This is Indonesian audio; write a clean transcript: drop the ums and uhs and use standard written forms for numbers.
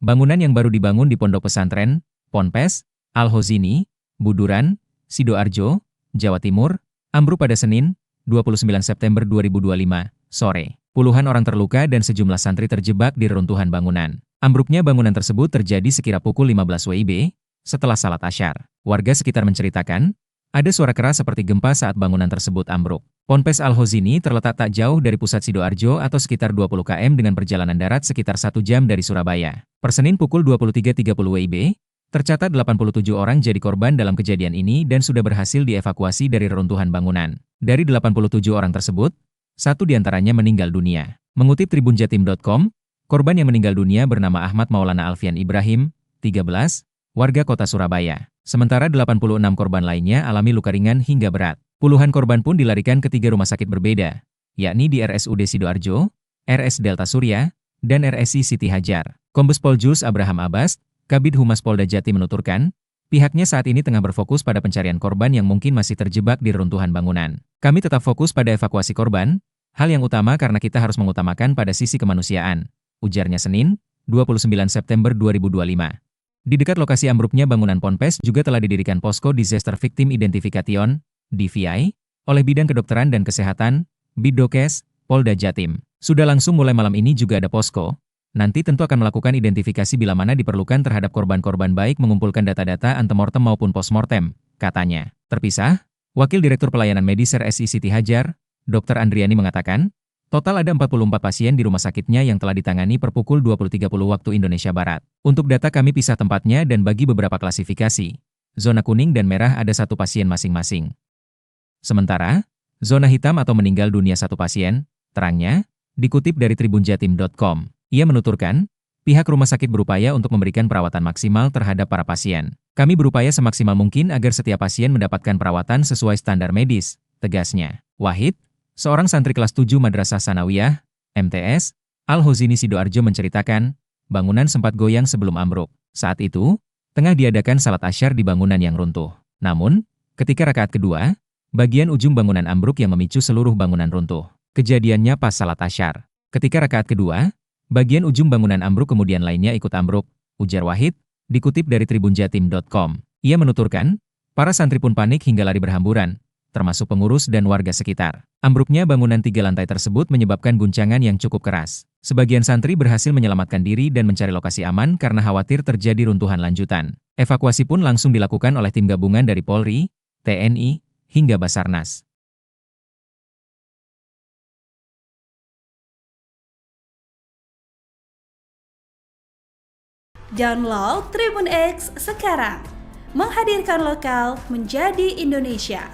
Bangunan yang baru dibangun di Pondok Pesantren, Ponpes, Al-Hozini, Buduran, Sidoarjo, Jawa Timur, ambruk pada Senin, 29 September 2025, sore. Puluhan orang terluka dan sejumlah santri terjebak di reruntuhan bangunan. Ambruknya bangunan tersebut terjadi sekira pukul 15 WIB, setelah salat Asyar. Warga sekitar menceritakan, ada suara keras seperti gempa saat bangunan tersebut ambruk. Ponpes Al-Hozini terletak tak jauh dari pusat Sidoarjo atau sekitar 20 km dengan perjalanan darat sekitar 1 jam dari Surabaya. Per Senin pukul 23.30 WIB, tercatat 87 orang jadi korban dalam kejadian ini dan sudah berhasil dievakuasi dari reruntuhan bangunan. Dari 87 orang tersebut, 1 diantaranya meninggal dunia. Mengutip tribunjatim.com, korban yang meninggal dunia bernama Ahmad Maulana Alfian Ibrahim, 13, warga kota Surabaya. Sementara 86 korban lainnya alami luka ringan hingga berat. Puluhan korban pun dilarikan ke 3 rumah sakit berbeda, yakni di RSUD Sidoarjo, RS Delta Surya, dan RSI Siti Hajar. Kombes Pol Jules Abraham Abbas, Kabid Humas Polda Jatim menuturkan, pihaknya saat ini tengah berfokus pada pencarian korban yang mungkin masih terjebak di reruntuhan bangunan. Kami tetap fokus pada evakuasi korban, hal yang utama karena kita harus mengutamakan pada sisi kemanusiaan, ujarnya Senin, 29 September 2025. Di dekat lokasi ambruknya bangunan Ponpes juga telah didirikan Posko Disaster Victim Identification, DVI, oleh Bidang Kedokteran dan Kesehatan, Bidokes, Polda Jatim. Sudah langsung mulai malam ini juga ada posko. Nanti tentu akan melakukan identifikasi bila mana diperlukan terhadap korban-korban baik mengumpulkan data-data antemortem maupun postmortem, katanya. Terpisah, Wakil Direktur Pelayanan Medis RSI Siti Hajar, Dr. Andriani mengatakan, total ada 44 pasien di rumah sakitnya yang telah ditangani per pukul 20.30 waktu Indonesia Barat. Untuk data kami pisah tempatnya dan bagi beberapa klasifikasi. Zona kuning dan merah ada 1 pasien masing-masing. Sementara, zona hitam atau meninggal dunia 1 pasien, terangnya, dikutip dari tribunjatim.com. Ia menuturkan, pihak rumah sakit berupaya untuk memberikan perawatan maksimal terhadap para pasien. Kami berupaya semaksimal mungkin agar setiap pasien mendapatkan perawatan sesuai standar medis, tegasnya. Wahid, seorang santri kelas 7 Madrasah Sanawiyah, MTS, Al-Hozini Sidoarjo menceritakan, bangunan sempat goyang sebelum ambruk. Saat itu, tengah diadakan salat Asyar di bangunan yang runtuh. Namun, ketika rakaat kedua, bagian ujung bangunan ambruk yang memicu seluruh bangunan runtuh. Kejadiannya pas salat Asyar. Ketika rakaat kedua, bagian ujung bangunan ambruk kemudian lainnya ikut ambruk, ujar Wahid, dikutip dari tribunjatim.com. Ia menuturkan, para santri pun panik hingga lari berhamburan, termasuk pengurus dan warga sekitar. Ambruknya bangunan 3 lantai tersebut menyebabkan guncangan yang cukup keras. Sebagian santri berhasil menyelamatkan diri dan mencari lokasi aman karena khawatir terjadi runtuhan lanjutan. Evakuasi pun langsung dilakukan oleh tim gabungan dari Polri, TNI, hingga Basarnas. Download Tribun X sekarang, menghadirkan lokal menjadi Indonesia.